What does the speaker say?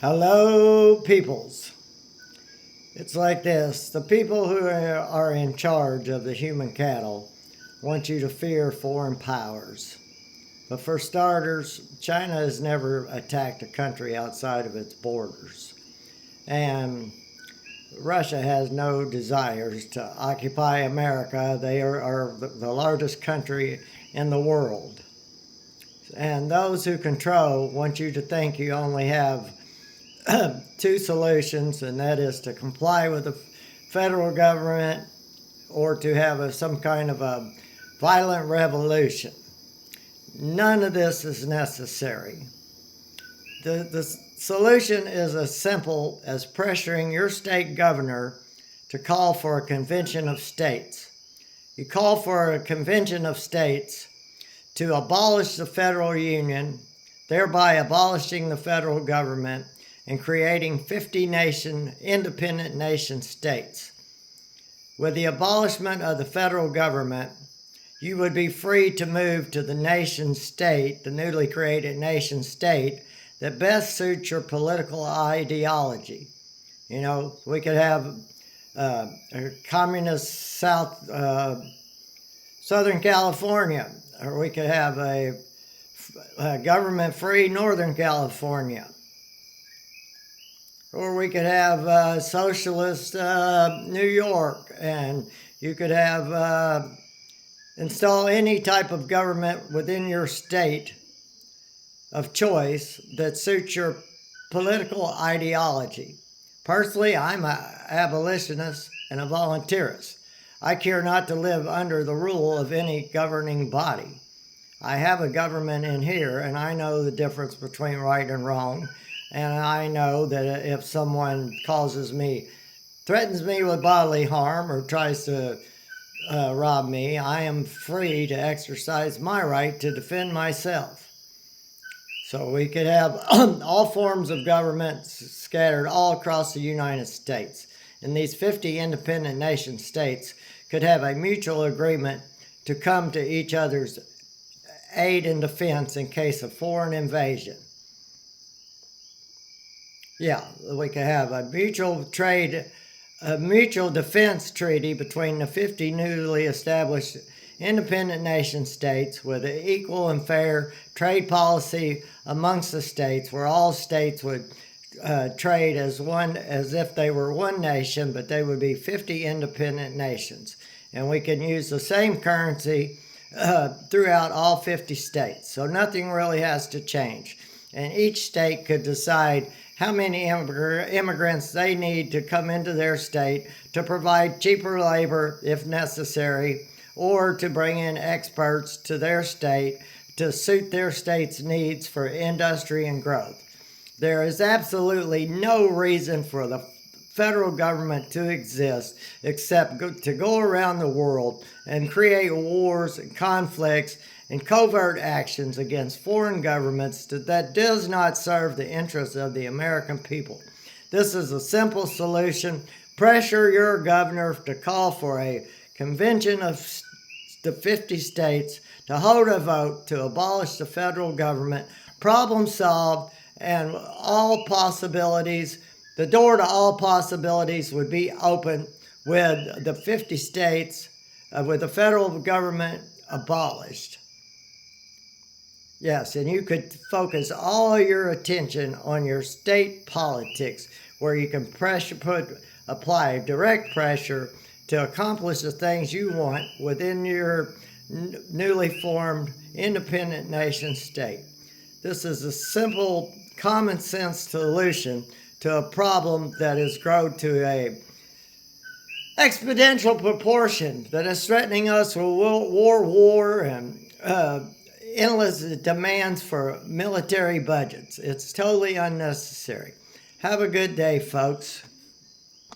Hello, peoples. It's like this. The people who are in charge of the human cattle want you to fear foreign powers. But for starters, China has never attacked a country outside of its borders. And Russia has no desires to occupy America. They are the largest country in the world. And those who control want you to think you only have two solutions, and that is to comply with the federal government or to have some kind of a violent revolution. None of this is necessary. The solution is as simple as pressuring your state governor to call for a convention of states. You call for a convention of states to abolish the federal union, thereby abolishing the federal government and creating 50 independent nation states. With the abolishment of the federal government, you would be free to move to the nation state, the newly created nation state, that best suits your political ideology. You know, we could have a communist Southern California, or we could have a government-free Northern California. Or we could have socialist New York, and you could have install any type of government within your state of choice that suits your political ideology. Personally, I'm an abolitionist and a voluntarist. I care not to live under the rule of any governing body. I have a government in here, and I know the difference between right and wrong. And I know that if someone threatens me with bodily harm or tries to rob me, I am free to exercise my right to defend myself. So we could have all forms of government scattered all across the United States. And these 50 independent nation states could have a mutual agreement to come to each other's aid and defense in case of foreign invasion. Yeah, we could have a mutual defense treaty between the 50 newly established independent nation states with an equal and fair trade policy amongst the states, where all states would trade as if they were one nation, but they would be 50 independent nations. And we can use the same currency throughout all 50 states. So nothing really has to change. And each state could decide how many immigrants they need to come into their state to provide cheaper labor if necessary, or to bring in experts to their state to suit their state's needs for industry and growth. There is absolutely no reason for the federal government to exist except to go around the world and create wars and conflicts and covert actions against foreign governments that does not serve the interests of the American people. This is a simple solution. Pressure your governor to call for a convention of the 50 states to hold a vote to abolish the federal government. Problem solved, and the door to all possibilities would be open with the 50 states, with the federal government abolished. Yes, and you could focus all your attention on your state politics, where you can apply direct pressure to accomplish the things you want within your newly formed independent nation state. This is a simple, common sense solution to a problem that has grown to a exponential proportion that is threatening us with war and endless demands for military budgets. It's totally unnecessary. Have a good day, folks.